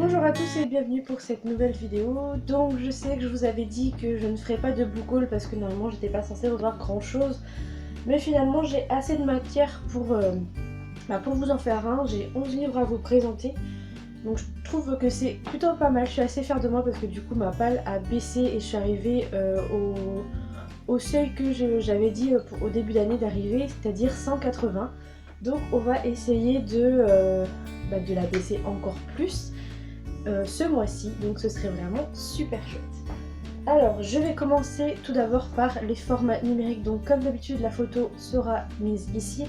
Bonjour à tous et bienvenue pour cette nouvelle vidéo. Donc je sais que je vous avais dit que je ne ferais pas de book haul parce que normalement j'étais pas censée revoir grand chose. Mais finalement j'ai assez de matière pour vous en faire un. J'ai 11 livres à vous présenter. Donc je trouve que c'est plutôt pas mal. Je suis assez fière de moi parce que du coup ma palle a baissé et je suis arrivée au seuil que j'avais dit au début d'année d'arriver, c'est-à-dire 180. Donc on va essayer de la baisser encore plus. Ce mois-ci, donc ce serait vraiment super chouette. Alors, je vais commencer tout d'abord par les formats numériques. Donc, comme d'habitude, la photo sera mise ici.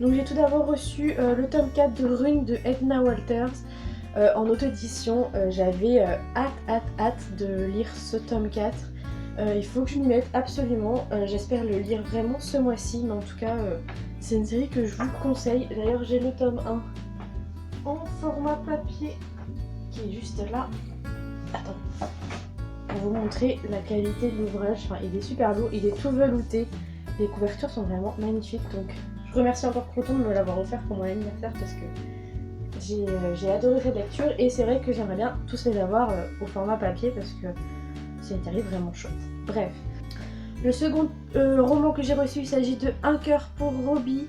Donc, j'ai tout d'abord reçu le tome 4 de Rune de Edna Walters en auto-édition. J'avais hâte de lire ce tome 4. Il faut que je m'y mette absolument. J'espère le lire vraiment ce mois-ci, mais en tout cas, c'est une série que je vous conseille. D'ailleurs, j'ai le tome 1 en format papier qui est juste là. Attends, pour vous montrer la qualité de l'ouvrage. Enfin, il est super lourd, il est tout velouté. Les couvertures sont vraiment magnifiques. Donc, je remercie encore Croton de me l'avoir offert pour mon anniversaire parce que j'ai adoré cette lecture et c'est vrai que j'aimerais bien tous les avoir au format papier parce que c'est une série vraiment chouette. Bref. Le second roman que j'ai reçu, il s'agit de Un cœur pour Robbie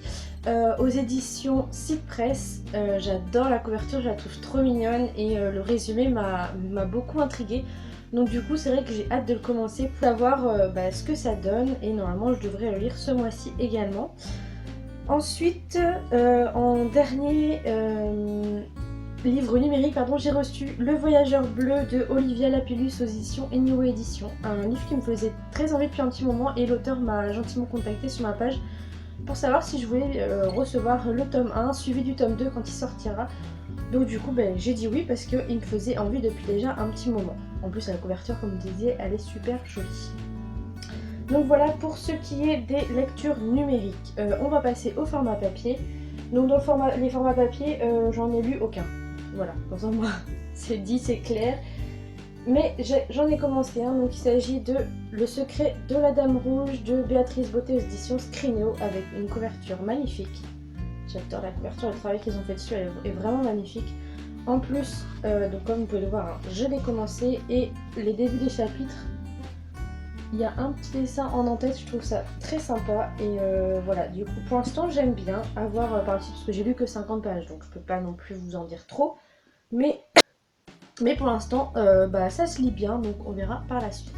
aux éditions Site Press. J'adore la couverture, je la trouve trop mignonne et le résumé m'a beaucoup intriguée. Donc du coup c'est vrai que j'ai hâte de le commencer pour savoir ce que ça donne et normalement je devrais le lire ce mois-ci également. Ensuite, en dernier livre numérique, j'ai reçu Le Voyageur Bleu de Olivia Lapillus aux éditions Anyway Édition. Un livre qui me faisait très envie depuis un petit moment et l'auteur m'a gentiment contacté sur ma page pour savoir si je voulais recevoir le tome 1 suivi du tome 2 quand il sortira. Donc du coup j'ai dit oui parce qu'il me faisait envie depuis déjà un petit moment. En plus la couverture comme je disais elle est super jolie. Donc voilà pour ce qui est des lectures numériques. On va passer au format papier. Donc dans les formats papier j'en ai lu aucun. Voilà, comme ça moi c'est dit, c'est clair. Mais j'en ai commencé un, donc il s'agit de Le secret de la Dame Rouge de Béatrice Beauté aux éditions Scrinéo avec une couverture magnifique. J'adore la couverture, le travail qu'ils ont fait dessus est vraiment magnifique. En plus, donc comme vous pouvez le voir, hein, je l'ai commencé et les débuts des chapitres, il y a un petit dessin en en-tête, je trouve ça très sympa et voilà, du coup pour l'instant j'aime bien avoir par le titre parce que j'ai lu que 50 pages donc je peux pas non plus vous en dire trop, mais pour l'instant ça se lit bien donc on verra par la suite.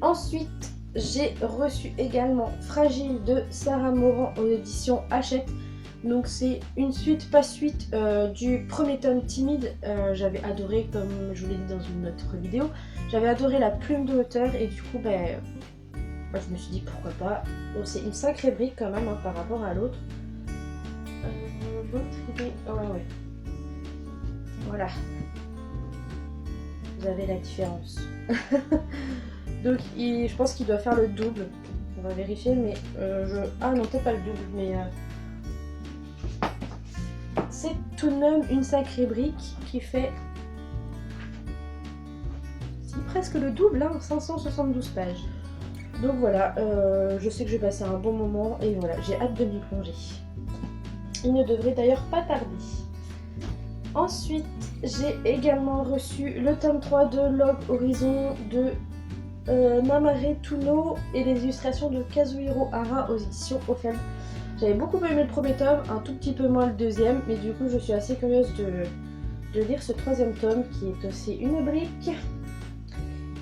Ensuite j'ai reçu également Fragile de Sarah Morand aux éditions Hachette. Donc c'est une suite, pas suite du premier tome Timide. J'avais adoré, comme je vous l'ai dit dans une autre vidéo, j'avais adoré la plume de l'auteur et du coup je me suis dit pourquoi pas. Bon, c'est une sacrée brique quand même par rapport à l'autre. L'autre il est... ouais. Voilà. Vous avez la différence. Donc je pense qu'il doit faire le double. On va vérifier mais ah non peut-être pas le double mais... C'est tout de même une sacrée brique qui fait presque le double, hein, 572 pages. Donc voilà, je sais que je vais passer un bon moment et voilà, j'ai hâte de m'y plonger. Il ne devrait d'ailleurs pas tarder. Ensuite, j'ai également reçu le tome 3 de Log Horizon de Mamare Tuno et les illustrations de Kazuhiro Hara aux éditions Ophel. J'avais beaucoup aimé le premier tome, un tout petit peu moins le deuxième, mais du coup je suis assez curieuse de lire ce troisième tome qui est aussi une brique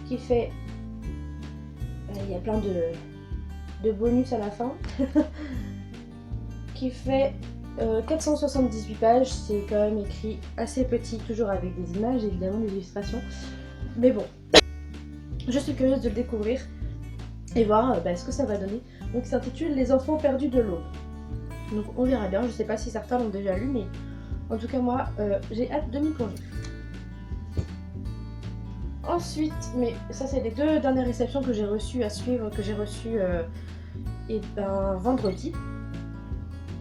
qui fait... il y a plein de bonus à la fin qui fait 478 pages, c'est quand même écrit assez petit, toujours avec des images évidemment, des illustrations, mais bon, je suis curieuse de le découvrir et voir ce que ça va donner. Donc il s'intitule Les enfants perdus de l'aube. Donc on verra bien, je sais pas si certains l'ont déjà lu, mais en tout cas moi j'ai hâte de m'y plonger. Ensuite, mais ça c'est les deux dernières réceptions que j'ai reçues à suivre, que j'ai reçues vendredi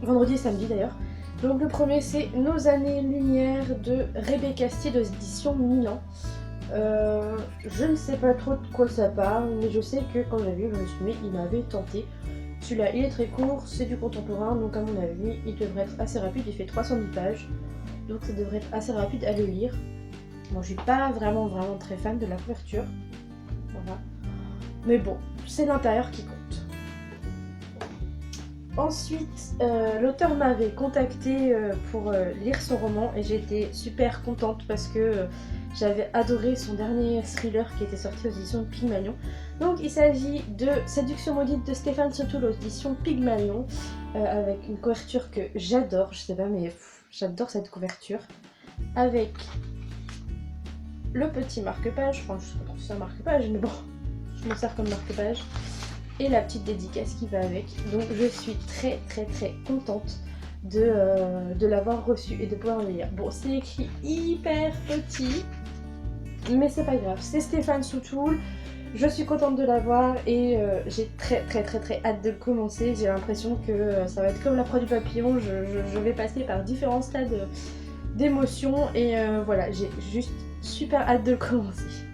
et samedi d'ailleurs. Donc le premier c'est Nos années-lumière de Rebecca Steele aux éditions Milan. Je ne sais pas trop de quoi ça parle, mais je sais que quand j'ai vu le résumé, il m'avait tenté. Celui-là, il est très court, c'est du contemporain, donc à mon avis, il devrait être assez rapide, il fait 310 pages. donc ça devrait être assez rapide à le lire. Moi je suis pas vraiment très fan de la couverture, voilà. Mais bon, c'est l'intérieur qui compte. Ensuite, l'auteur m'avait contacté pour lire son roman et j'étais super contente parce que j'avais adoré son dernier thriller qui était sorti aux éditions Pygmalion. Donc il s'agit de Séduction maudite de Stéphane Sautoul aux éditions Pygmalion avec une couverture que j'adore, je sais pas mais j'adore cette couverture, avec le petit marque-page, enfin je sais pas si c'est un marque-page mais bon, je m'en sers comme marque-page. Et la petite dédicace qui va avec. Donc je suis très contente de l'avoir reçu et de pouvoir le lire. Bon, c'est écrit hyper petit, mais c'est pas grave. C'est Stéphane Sautoul, je suis contente de l'avoir et j'ai très hâte de le commencer. J'ai l'impression que ça va être comme La Proie du Papillon, je vais passer par différents stades d'émotion et voilà, j'ai juste super hâte de le commencer.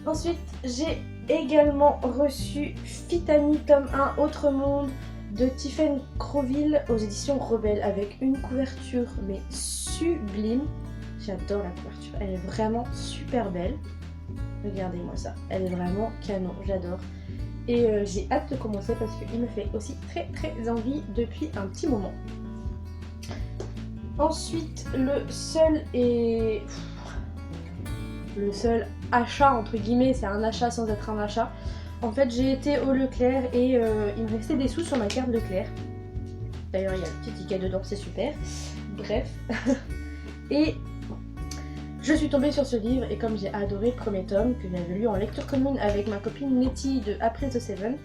Ensuite, j'ai également reçu Fitani tome 1 Autre Monde de Tiphaine Crowville aux éditions Rebelle avec une couverture mais sublime. J'adore la couverture, elle est vraiment super belle. Regardez-moi ça, elle est vraiment canon, j'adore. Et j'ai hâte de commencer parce qu'il me fait aussi très envie depuis un petit moment. Ensuite, le seul achat entre guillemets, c'est un achat sans être un achat. En fait j'ai été au Leclerc et il me restait des sous sur ma carte Leclerc. D'ailleurs il y a le petit ticket dedans, c'est super. Bref. Et je suis tombée sur ce livre et comme j'ai adoré le premier tome que j'avais lu en lecture commune avec ma copine Nettie de Après the Seven,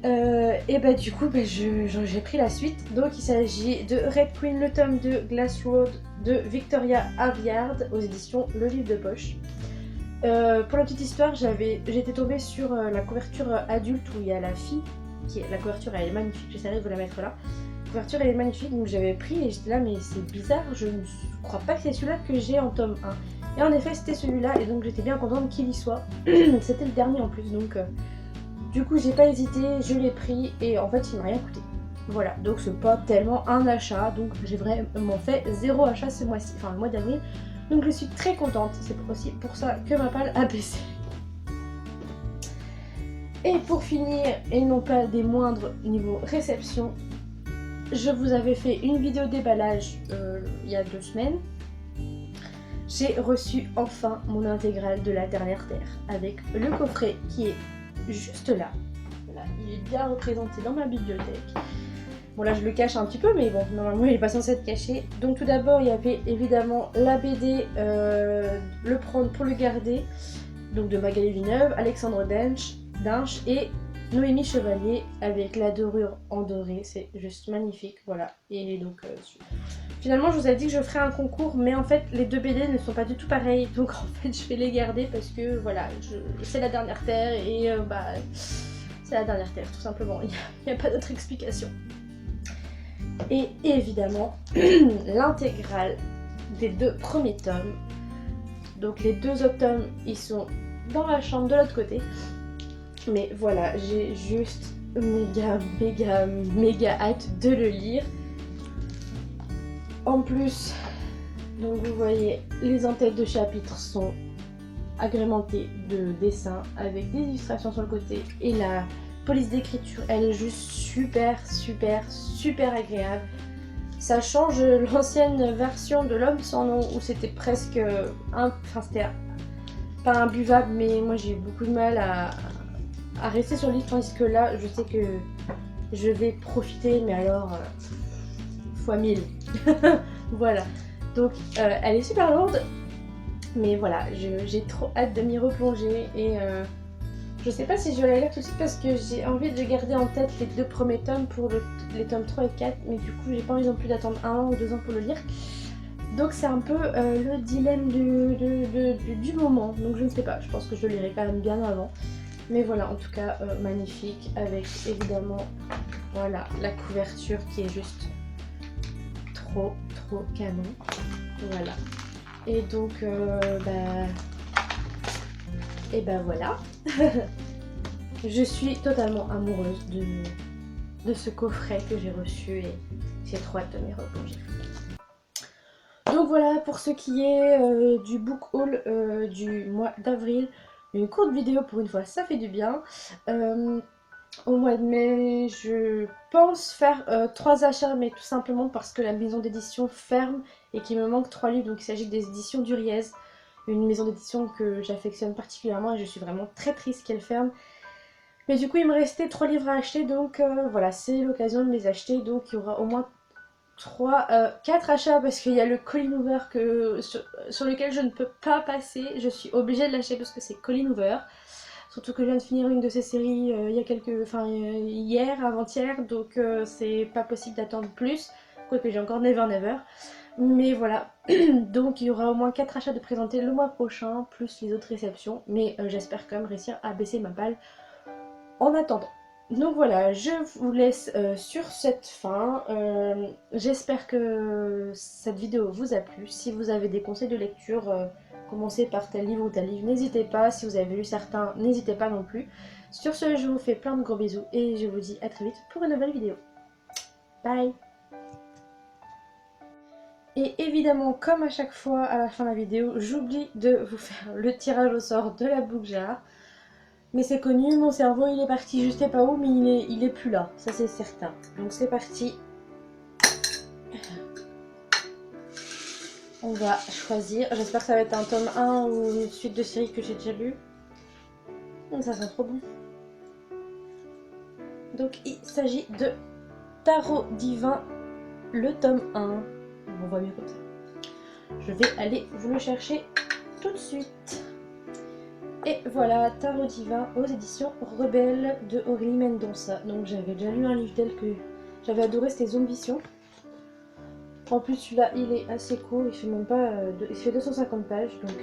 et bah du coup j'ai pris la suite. Donc il s'agit de Red Queen, le tome 2 Glass Road de Victoria Aveyard aux éditions Le Livre de Poche. Pour la petite histoire, j'étais tombée sur la couverture adulte où il y a la fille, la couverture elle est magnifique, j'essaierai de vous la mettre là. La couverture elle est magnifique, donc j'avais pris et j'étais là mais c'est bizarre, je ne crois pas que c'est celui-là que j'ai en tome 1. Et en effet c'était celui-là et donc j'étais bien contente qu'il y soit. C'était le dernier en plus donc du coup j'ai pas hésité, je l'ai pris et en fait il m'a rien coûté. Voilà, donc c'est pas tellement un achat, donc j'ai vraiment fait 0 achat ce mois-ci, enfin le mois d'avril. Donc je suis très contente, c'est aussi pour ça que ma palle a baissé. Et pour finir, et non pas des moindres niveau réception, je vous avais fait une vidéo déballage il y a 2 semaines. J'ai reçu enfin mon intégrale de La Dernière Terre avec le coffret qui est juste là. Voilà, il est bien représenté dans ma bibliothèque. Bon là je le cache un petit peu mais bon normalement il est pas censé être caché. Donc tout d'abord il y avait évidemment la BD Le Prendre pour le garder, donc de Magali Villeneuve, Alexandre Dinch et Noémie Chevalier avec la dorure en doré, c'est juste magnifique, voilà. Et donc finalement je vous avais dit que je ferais un concours mais en fait les 2 BD ne sont pas du tout pareils, donc en fait je vais les garder parce que voilà, c'est La Dernière Terre et c'est La Dernière Terre tout simplement, il n'y a pas d'autre explication. Et évidemment l'intégrale des 2 premiers tomes. Donc les 2 autres tomes ils sont dans la chambre de l'autre côté. Mais voilà, j'ai juste méga hâte de le lire. En plus, donc vous voyez, les en-têtes de chapitres sont agrémentées de dessins avec des illustrations sur le côté et la police d'écriture elle est juste super agréable. Ça change l'ancienne version de L'Homme sans nom où c'était presque c'était pas imbuvable mais moi j'ai eu beaucoup de mal à rester sur le livre, tandis que là je sais que je vais profiter mais alors fois 1000. Voilà, donc elle est super lourde mais voilà, j'ai trop hâte de m'y replonger et je sais pas si je vais la lire tout de suite parce que j'ai envie de garder en tête les 2 premiers tomes pour les tomes 3 et 4, mais du coup j'ai pas envie non plus d'attendre 1 an ou 2 ans pour le lire. Donc c'est un peu le dilemme du moment, donc je ne sais pas, je pense que je le lirai quand même bien avant. Mais voilà, en tout cas magnifique avec évidemment voilà la couverture qui est juste trop canon. Voilà. Et donc et ben voilà. Je suis totalement amoureuse de ce coffret que j'ai reçu et j'ai trop hâte de m'y replonger. Donc voilà pour ce qui est du book haul du mois d'avril. Une courte vidéo pour une fois, ça fait du bien. Au mois de mai, je pense faire 3 achats, mais tout simplement parce que la maison d'édition ferme et qu'il me manque 3 livres. Donc il s'agit des éditions Duriez, une maison d'édition que j'affectionne particulièrement et je suis vraiment très triste qu'elle ferme. Mais du coup, il me restait 3 livres à acheter, donc voilà, c'est l'occasion de les acheter. Donc il y aura au moins 4 achats parce qu'il y a le Colin Hoover sur lequel je ne peux pas passer. Je suis obligée de l'acheter parce que c'est Colin Hoover. Surtout que je viens de finir une de ces séries il y a hier, avant-hier, donc c'est pas possible d'attendre plus. Quoique j'ai encore Never Never. Mais voilà, donc il y aura au moins 4 achats de présenter le mois prochain, plus les autres réceptions. Mais j'espère quand même réussir à baisser ma balle en attendant. Donc voilà, je vous laisse sur cette fin. J'espère que cette vidéo vous a plu. Si vous avez des conseils de lecture, commencez par tel livre ou tel livre, n'hésitez pas. Si vous avez lu certains, n'hésitez pas non plus. Sur ce, je vous fais plein de gros bisous et je vous dis à très vite pour une nouvelle vidéo. Bye! Et évidemment, comme à chaque fois à la fin de la vidéo, j'oublie de vous faire le tirage au sort de la book jar. Mais c'est connu, mon cerveau il est parti je sais pas où, mais il est plus là, ça c'est certain. Donc c'est parti. On va choisir, j'espère que ça va être un tome 1 ou une suite de séries que j'ai déjà lu. Ça sent trop bon. Donc il s'agit de Tarot Divin, le tome 1. On voit mieux comme ça. Je vais aller vous le chercher tout de suite. Et voilà, Tarot Divin aux éditions Rebelle de Aurélie Mendonça. Donc j'avais déjà lu un livre d'elle que j'avais adoré, c'était Zombition. En plus celui-là il est assez court, il fait même pas, il fait 250 pages, donc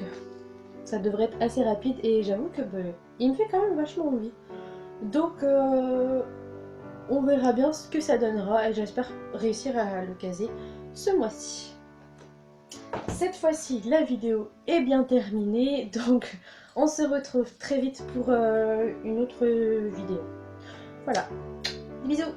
ça devrait être assez rapide et j'avoue que il me fait quand même vachement envie. Donc on verra bien ce que ça donnera et j'espère réussir à le caser ce mois-ci. Cette fois-ci la vidéo est bien terminée, donc on se retrouve très vite pour une autre vidéo. Voilà, bisous.